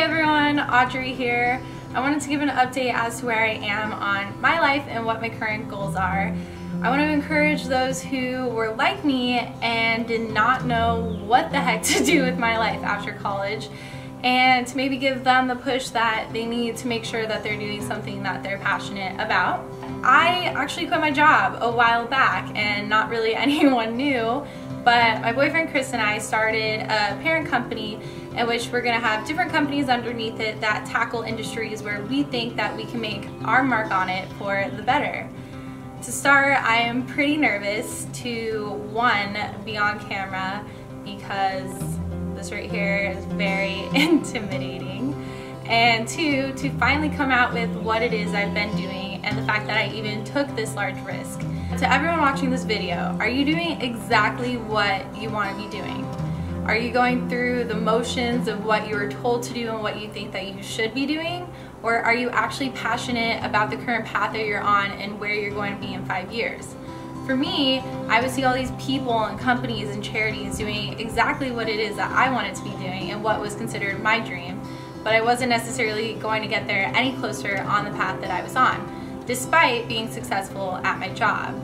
everyone, Audrey here. I wanted to give an update as to where I am on my life and what my current goals are. I want to encourage those who were like me and did not know what the heck to do with my life after college, and to maybe give them the push that they need to make sure that they're doing something that they're passionate about. I actually quit my job a while back and not really anyone knew, but my boyfriend Chris and I started a parent company in which we're going to have different companies underneath it that tackle industries where we think that we can make our mark on it for the better. To start, I am pretty nervous to, one, be on camera because this right here is very intimidating, and two, to finally come out with what it is I've been doing and the fact that I even took this large risk. To everyone watching this video, are you doing exactly what you want to be doing? Are you going through the motions of what you were told to do and what you think that you should be doing? Or are you actually passionate about the current path that you're on and where you're going to be in 5 years? For me, I would see all these people and companies and charities doing exactly what it is that I wanted to be doing and what was considered my dream, but I wasn't necessarily going to get there any closer on the path that I was on, despite being successful at my job.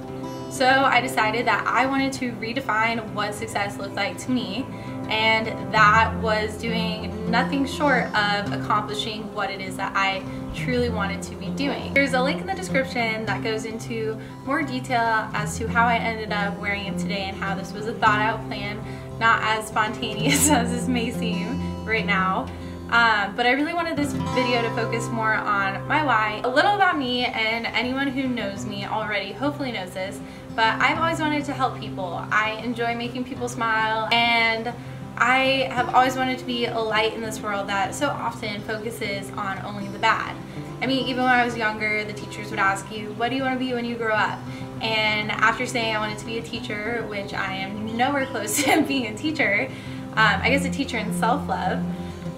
So I decided that I wanted to redefine what success looked like to me, and that was doing nothing short of accomplishing what it is that I truly wanted to be doing. There's a link in the description that goes into more detail as to how I ended up where I am today and how this was a thought out plan, not as spontaneous as this may seem right now. But I really wanted this video to focus more on my why. A little about me, and anyone who knows me already hopefully knows this, but I've always wanted to help people. I enjoy making people smile, and I have always wanted to be a light in this world that so often focuses on only the bad. I mean, even when I was younger, the teachers would ask you, what do you want to be when you grow up? And after saying I wanted to be a teacher, which I am nowhere close to being a teacher, I guess a teacher in self-love,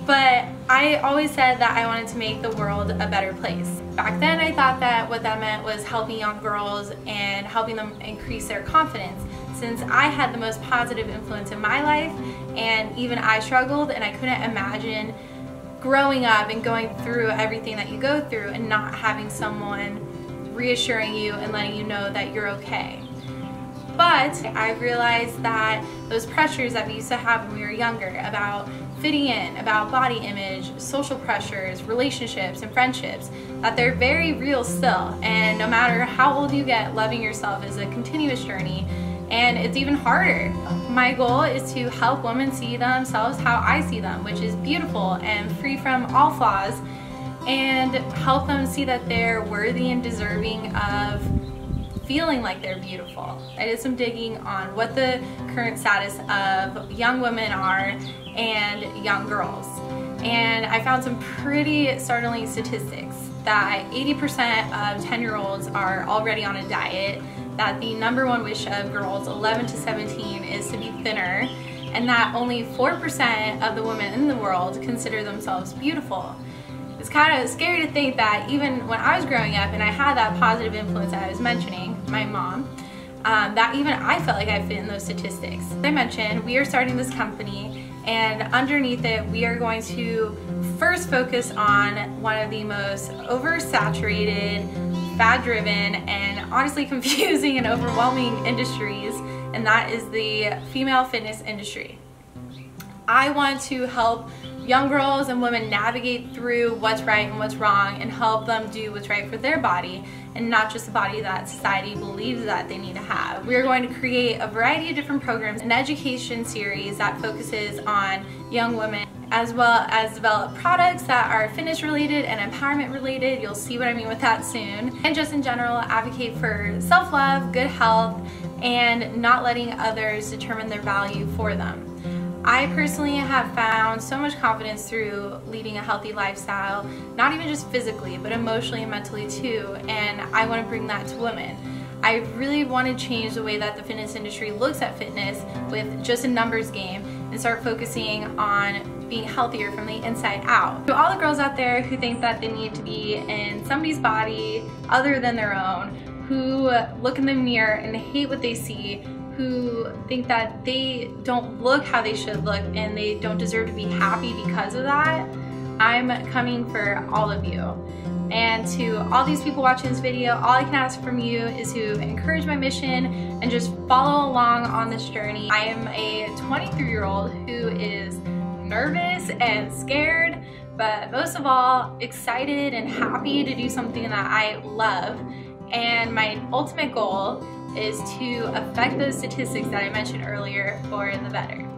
but I always said that I wanted to make the world a better place. Back then I thought that what that meant was helping young girls and helping them increase their confidence, since I had the most positive influence in my life, and even I struggled and I couldn't imagine growing up and going through everything that you go through and not having someone reassuring you and letting you know that you're okay. But I realized that those pressures that we used to have when we were younger about fitting in, about body image, social pressures, relationships, and friendships, that they're very real still. And no matter how old you get, loving yourself is a continuous journey, and it's even harder. My goal is to help women see themselves how I see them, which is beautiful and free from all flaws, and help them see that they're worthy and deserving of feeling like they're beautiful. I did some digging on what the current status of young women are and young girls, and I found some pretty startling statistics that 80% of 10-year-olds are already on a diet, that the #1 wish of girls 11 to 17 is to be thinner, and that only 4% of the women in the world consider themselves beautiful. It's kind of scary to think that even when I was growing up and I had that positive influence that I was mentioning, my mom, that even I felt like I fit in those statistics. As I mentioned, we are starting this company, and underneath it we are going to first focus on one of the most oversaturated, fad-driven, and honestly confusing and overwhelming industries, and that is the female fitness industry. I want to help young girls and women navigate through what's right and what's wrong, and help them do what's right for their body and not just the body that society believes that they need to have. We are going to create a variety of different programs, an education series that focuses on young women, as well as develop products that are fitness related and empowerment related. You'll see what I mean with that soon. And just in general, advocate for self-love, good health, and not letting others determine their value for them. I personally have found so much confidence through leading a healthy lifestyle, not even just physically, but emotionally and mentally too, and I want to bring that to women. I really want to change the way that the fitness industry looks at fitness with just a numbers game and start focusing on being healthier from the inside out. To all the girls out there who think that they need to be in somebody's body other than their own, who look in the mirror and hate what they see, who think that they don't look how they should look and they don't deserve to be happy because of that, I'm coming for all of you. And to all these people watching this video, all I can ask from you is to encourage my mission and just follow along on this journey. I am a 23-year-old who is nervous and scared, but most of all, excited and happy to do something that I love. And my ultimate goal is to affect those statistics that I mentioned earlier for the better.